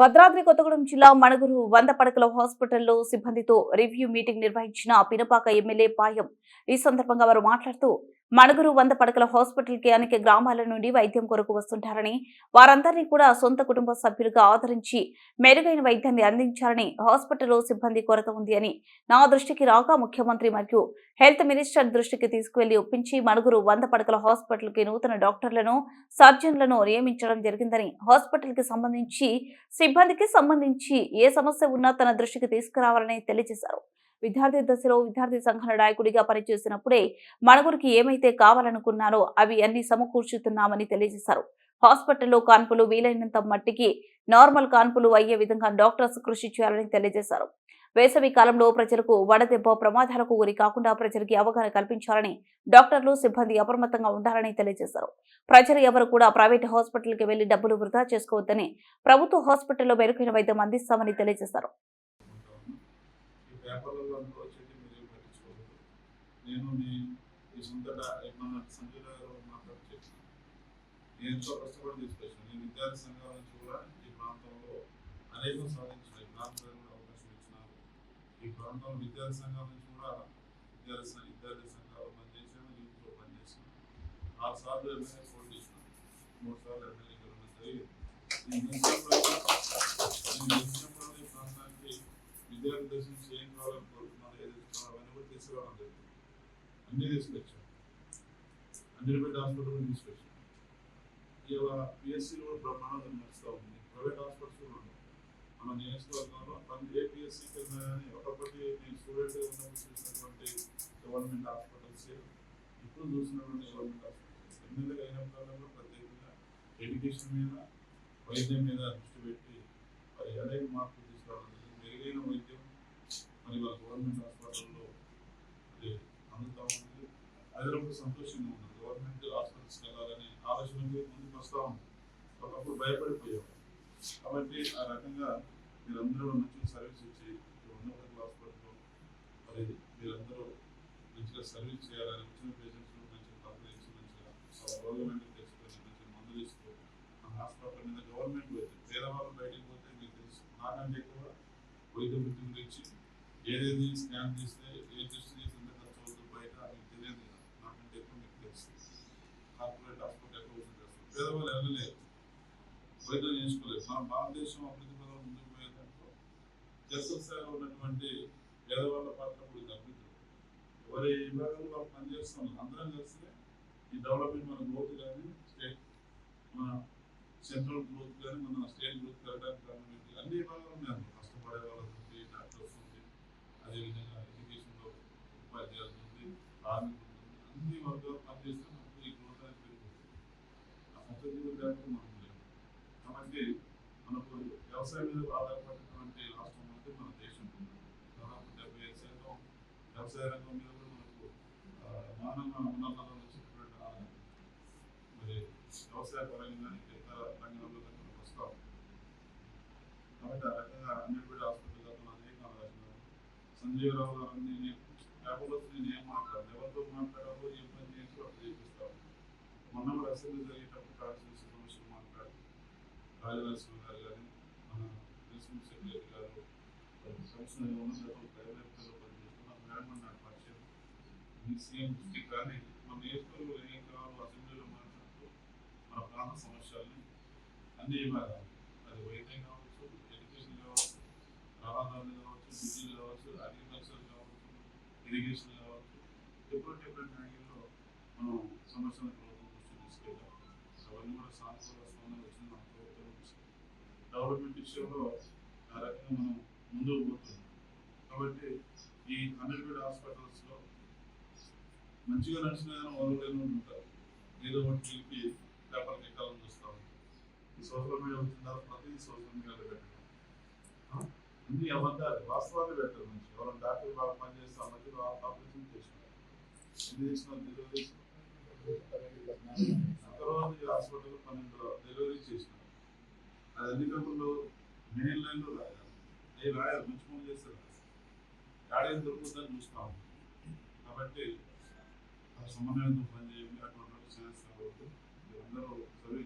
భద్రాద్రి కొత్తగూడెం జిల్లా మణుగురు 100 పడకల హాస్పిటల్లో సిబ్బందితో రివ్యూ మీటింగ్ నిర్వహించిన పినపాక ఎమ్మెల్యే పాయం. ఈ సందర్భంగా వారు మాట్లాడుతూ మణుగురు 100 పడకల హాస్పిటల్కి అనేక గ్రామాల నుండి వైద్యం కొరకు వస్తుంటారని, వారందరినీ కూడా సొంత కుటుంబ సభ్యులుగా ఆదరించి మెరుగైన వైద్యాన్ని అందించాలని, హాస్పిటల్లో సిబ్బంది కొరత ఉంది అని నా దృష్టికి రాగా ముఖ్యమంత్రి మరియు హెల్త్ మినిస్టర్ దృష్టికి తీసుకువెళ్లి ఒప్పించి మణుగురు 100 పడకల హాస్పిటల్కి నూతన డాక్టర్లను, సర్జన్లను నియమించడం జరిగిందని, హాస్పిటల్కి సిబ్బందికి సంబంధించి ఏ సమస్య ఉన్నా తన దృష్టికి తీసుకురావాలని తెలియజేశారు. విద్యార్థి దశలో విద్యార్థి సంఘాల నాయకుడిగా పనిచేసినప్పుడే మణుగురికి ఏమైతే కావాలనుకున్నారో అవి అన్ని సమకూర్చుతున్నామని తెలియజేశారు. హాస్పిటల్లో కాన్పులు వీలైనంత మట్టికి నార్మల్ కాన్పులు అయ్యే విధంగా డాక్టర్స్ కృషి చేయాలని తెలియజేశారు. వేసవి కాలంలో ప్రజలకు వడదెబ్బ ప్రమాదాలకు గురి కాకుండా ప్రజలకి అవగాహన కల్పించాలని, డాక్టర్లు సిబ్బంది అప్రమత్తంగా ఉండాలని తెలియజేశారు. ప్రజలు ఎవరు కూడా ప్రైవేట్ హాస్పిటల్కి వెళ్లి డబ్బులు వృధా చేసుకోవద్దని, ప్రభుత్వ హాస్పిటల్లో మెరుగైన వైద్యం అందిస్తామని తెలియజేశారు. ఈ ప్రాంతంలో విద్యార్థి సంఘాల నుంచి కూడా విద్యార్థి సంఘాలు పనిచేసాను, యూత్లో పనిచేసాను. 6 సార్లు ఎమ్మెల్యే పోటీ చేసినాను, 3 సార్లు ఎమ్మెల్యే గెలవడం జరిగింది. ఈ ప్రాంతానికి విద్యార్థి దశ నుంచి ఏం కావాలని కోరుకున్నాను, ఏది ఇస్తున్నాను అవన్నీ కూడా తీసుకురావడం జరిగింది. అన్నీ తీసుకొచ్చాను, అంజలిపేట హాస్పిటల్ తీసుకొచ్చాను. ఇవాళ పిఎస్సీలో కూడా బ్రహ్మాండంగా నడుస్తూ ఉంది. ప్రైవేట్ హాస్పిటల్స్ కూడా ఉన్నాయి మన నియోజకవర్గంలో. ఏపీఎస్సీకి వెళ్ళినా కానీ ఒకప్పటి నేను స్టూడెంట్ ఉన్నప్పుడు చూసినటువంటి గవర్నమెంట్ హాస్పిటల్స్, ఇప్పుడు చూసినటువంటి గవర్నమెంట్ హాస్పిటల్స్ ఎమ్మెల్యేగా అయినప్పుడు కూడా ప్రత్యేకంగా ఎడ్యుకేషన్ మీద, వైద్యం మీద దృష్టి పెట్టి మరి అనేక మార్పులు తీసుకురావడం, మెరుగైన వైద్యం మరి వాళ్ళ గవర్నమెంట్ హాస్పిటల్లో అది అందుతూ ఉంది. అదిలో సంతోషంగా ఉంది. గవర్నమెంట్ హాస్పిటల్స్కి వెళ్ళాలని ఆలోచన ముందుకు వస్తూ ఉంది. ఒకప్పుడు భయపడిపోయాం. కాబట్టి ఆ రకంగా మీరందరూ మంచిగా సర్వీస్ ఇచ్చి 100 హాస్పిటల్లో మరి మీరందరూ మంచిగా సర్వీస్ చేయాలని, వచ్చిన పేషెంట్స్ మంచిగా కంప్లైంట్స్ మంచిగా రోగం తెచ్చుకొని మంచిగా మందులు ఇస్తూ మన హాస్పిటల్ మీద గవర్నమెంట్ వైద్యం, పేదవాళ్ళు బయటకు పోతే మీకు తెలుసు, నాకంటే ఎక్కువ వైద్య వృత్తి గురించి ఏదేది స్కాన్ చేస్తే ఏ టెస్ట్ చేసి ఎంత ఖర్చు అవుతుంది బయట మీకు తెలియదు కదా, నాకంటే ఎక్కువ మీకు తెలుసు. కార్పొరేట్ హాస్పిటల్ ఎక్కువ వస్తుంది, పేదవాళ్ళు వెళ్ళలేదు, వైద్యం చేసుకోలేదు. మన భారతదేశం అభివృద్ధి పదవులు ముందుకు పోయేదాంట్లో స్థాయిలో ఉన్నటువంటి పేదవాళ్ళ పాత్ర కూడా తగ్గుతుంది. ఎవరి విభాగంలో వాళ్ళు పనిచేస్తున్నారు, అందరం కలిస్తే ఈ డెవలప్మెంట్ మన గ్రోత్ కానీ స్టేట్ మన సెంట్రల్ గ్రోత్ కానీ మన స్టేట్ గ్రోత్ పెరగడానికి కారణం అన్ని విభాగాలు ఉన్నాయి. కష్టపడే వాళ్ళకి డాక్టర్స్ ఉంది, అదేవిధంగా ఎడ్యుకేషన్లో ఉపాధ్యాయులు ఉంది, కార్మికులు ఉంది, అన్ని వర్గాలు పనిచేస్తే మనకు ఈ గ్రోత్ అనేది పెరుగుతుంది. ఆ సత్యజీవి లేకపోతే మనం లేదు. కాబట్టి మనకు వ్యవసాయం మీద ఆధారపడినటువంటి రాష్ట్రం అంటే మన దేశం. దాదాపు 75% వ్యవసాయ రంగం మీద కూడా మనకు మానవ వనరులలో వచ్చినటువంటి ఆదాయం మరి వ్యవసాయ పరంగా ఇతర రంగాల్లో మనకు వస్తాం. కాబట్టి ఆ రకంగా అంజలిపేట హాస్పిటల్ గతంలో అనేక ఆలోచనలు సంజీవరావు గారు అన్ని పేపర్లో నేను ఏం మాట్లాడాలి, ఎవరితో మాట్లాడాలో ఏం పని చేసి అప్పుడు చేపిస్తాను. మొన్న కూడా అసెంబ్లీ జరిగేటప్పుడు కాన్స్టిట్యూన్సీ సమస్యలు మాట్లాడి రాజరాజేశ్వర గారు కానీ మన ప్రిన్సిపల్ సెక్రటరీ గారు సంస్థలో ఉన్నత ప్రైవేట్లో పనిచేస్తున్న మేడం నాకు పరిచయం. మీ సీఎం దృష్టికి కానీ మన నియోజకవర్గంలో ఏం కావాలో అసెంబ్లీలో మాట్లాడుతూ మన ప్రాంత సమస్యల్ని అన్ని విభాగాలు, అది వైద్యం కావచ్చు, ఎడ్యుకేషన్ కావచ్చు, రవాణాలు కావచ్చు, బిజీలు కావచ్చు, అగ్రికల్చర్ కావచ్చు, ఇరిగేషన్ కావచ్చు, డిఫరెంట్ యాంగిల్లో మనం సమస్యలను ప్రభుత్వం దృష్టి తీసుకెళ్ళాం. అవన్నీ కూడా సానుకూల స్పందన వచ్చింది మన ప్రభుత్వం నుంచి. డెవలప్మెంట్ విషయంలో ఆ రకంగా మనం ముందుకు పోతున్నాం. కాబట్టి ఈ అంజలిపేట హాస్పిటల్స్లో మంచిగా నడిచిన కానీ వాళ్ళు ఉంటారు, ఏదో ఒకటి పిలిపి పేపర్కి ఎక్కాలని చూస్తాం. ఈ సోషల్ మీడియా వచ్చిన తర్వాత ప్రతిదీ సోషల్ మీడియాలో పెట్టడం, అన్ని అబద్ధాలు, వాస్తవాలు పెట్టారు. మంచి ఎవరైనా డాక్టర్ బాగా పనిచేస్తే ఆ మధ్యలో ఆపరేషన్ చేసినారు, ఎన్ని చేసినారు, డెలివరీ ఒకరోజు హాస్పిటల్ 12 డెలివరీ చేసినారు. అది అన్ని పేపర్లు మెయిన్ లైన్లో రాయాలి, అవి రాయాలి, మంచి పనులు చేస్తారు, గాడేం దొరుకుతుందని చూస్తున్నాము. కాబట్టి సమన్వయంతో పనిచేయండి, అటువంటి చేస్తారు. అందరూ